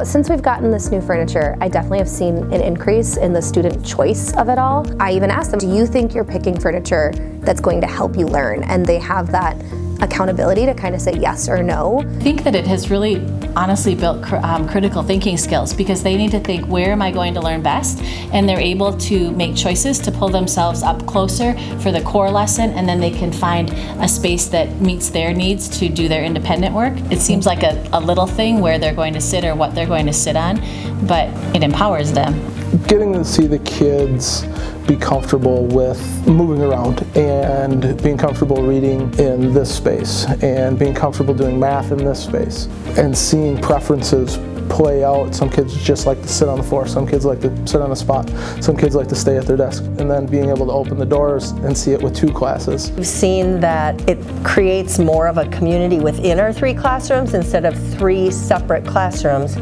Since we've gotten this new furniture, I definitely have seen an increase in the student choice of it all. I even asked them, do you think you're picking furniture that's going to help you learn? And they have that accountability to kind of say yes or no. I think that it has really honestly built critical thinking skills, because they need to think, where am I going to learn best? And they're able to make choices to pull themselves up closer for the core lesson, and then they can find a space that meets their needs to do their independent work. It seems like a little thing where they're going to sit or what they're going to sit on, but it empowers them. Getting to see the kids be comfortable with moving around and being comfortable reading in this space and being comfortable doing math in this space and seeing preferences play out. Some kids just like to sit on the floor, some kids like to sit on a spot, some kids like to stay at their desk, and then being able to open the doors and see it with 2 classes. We've seen that it creates more of a community within our 3 classrooms instead of 3 separate classrooms.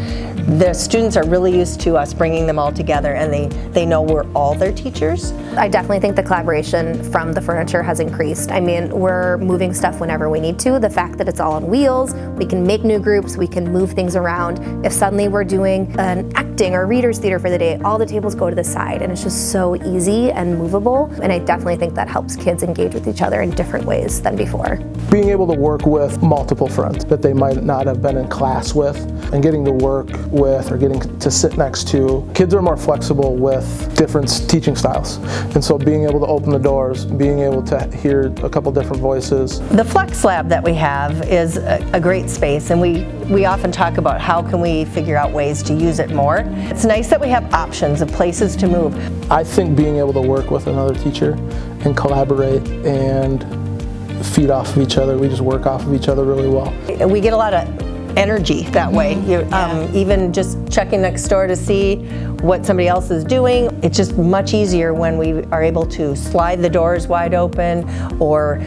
The students are really used to us bringing them all together, and they know we're all their teachers. I definitely think the collaboration from the furniture has increased. I mean, we're moving stuff whenever we need to. The fact that it's all on wheels, we can make new groups, we can move things around. If suddenly we're doing an acting or reader's theater for the day, all the tables go to the side, and it's just so easy and movable. And I definitely think that helps kids engage with each other in different ways than before. Being able to work with multiple friends that they might not have been in class with, and getting to work with or getting to sit next to. Kids are more flexible with different teaching styles. And so being able to open the doors, being able to hear a couple different voices. The Flex Lab that we have is a great space, and we often talk about how can we figure out ways to use it more. It's nice that we have options of places to move. I think being able to work with another teacher and collaborate and feed off of each other, we just work off of each other really well. We get a lot of energy that way. Even just checking next door to see what somebody else is doing. It's just much easier when we are able to slide the doors wide open or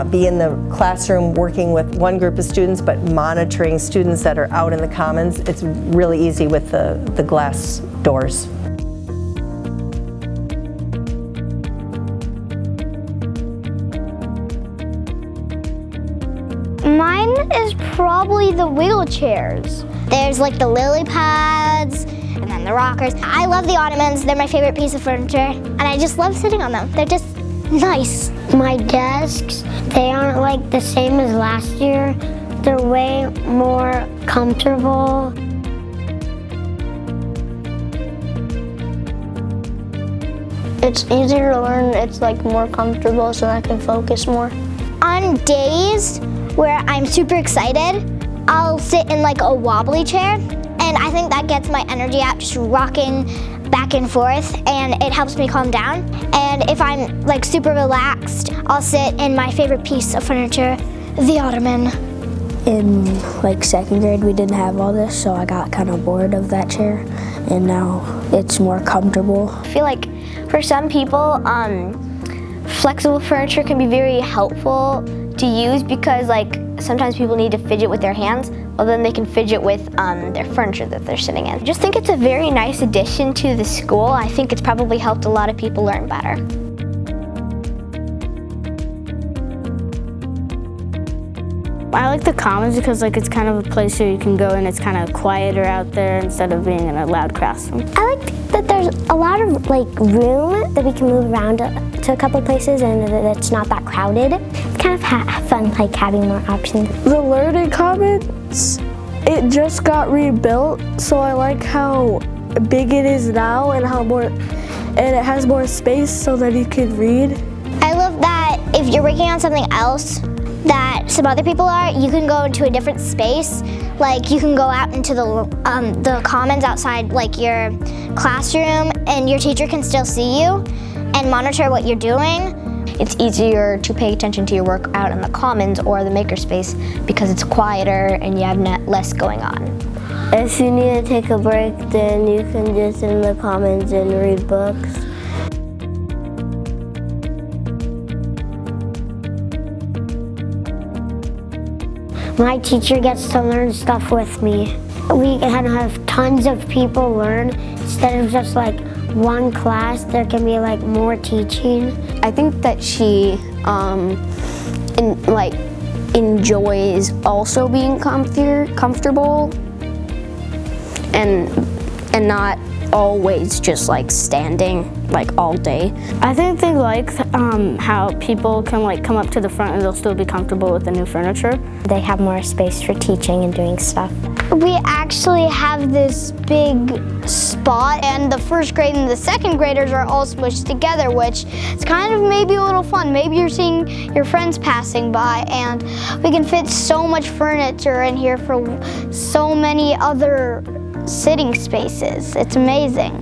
be in the classroom working with one group of students but monitoring students that are out in the commons. It's really easy with the glass doors. Mine is probably the wheelchairs. There's like the lily pads and then the rockers. I love the ottomans. They're my favorite piece of furniture, and I just love sitting on them. They're just nice. My desks, they aren't like the same as last year. They're way more comfortable. It's easier to learn. It's like more comfortable so I can focus more. On days where I'm super excited, I'll sit in like a wobbly chair, and I think that gets my energy out, just rocking back and forth, and it helps me calm down. And if I'm like super relaxed, I'll sit in my favorite piece of furniture, the ottoman. In like 2nd grade, we didn't have all this, so I got kind of bored of that chair, and now it's more comfortable. I feel like for some people, flexible furniture can be very helpful to use because like sometimes people need to fidget with their hands, well then they can fidget with their furniture that they're sitting in. I just think it's a very nice addition to the school. I think it's probably helped a lot of people learn better. I like the commons because like it's kind of a place where you can go and it's kind of quieter out there instead of being in a loud classroom. I like that there's a lot of like room that we can move around to a couple places and that it's not that crowded. It's kind of fun like having more options. The Learning Commons, it just got rebuilt, so I like how big it is now and and it has more space so that you can read. I love that if you're working on something else that some other people are, you can go into a different space. Like you can go out into the commons outside like your classroom, and your teacher can still see you and monitor what you're doing. It's easier to pay attention to your work out in the commons or the makerspace because it's quieter and you have less going on. If you need to take a break, then you can just sit in the commons and read books. My teacher gets to learn stuff with me. We can have tons of people learn. Instead of just like one class, there can be like more teaching. I think that she enjoys also being comfortable and not always just like standing like all day. I think they like how people can like come up to the front and they'll still be comfortable with the new furniture. They have more space for teaching and doing stuff. We actually have this big spot, and the first grade and the second graders are all smushed together, which is kind of maybe a little fun. Maybe you're seeing your friends passing by, and we can fit so much furniture in here for so many other sitting spaces. It's amazing.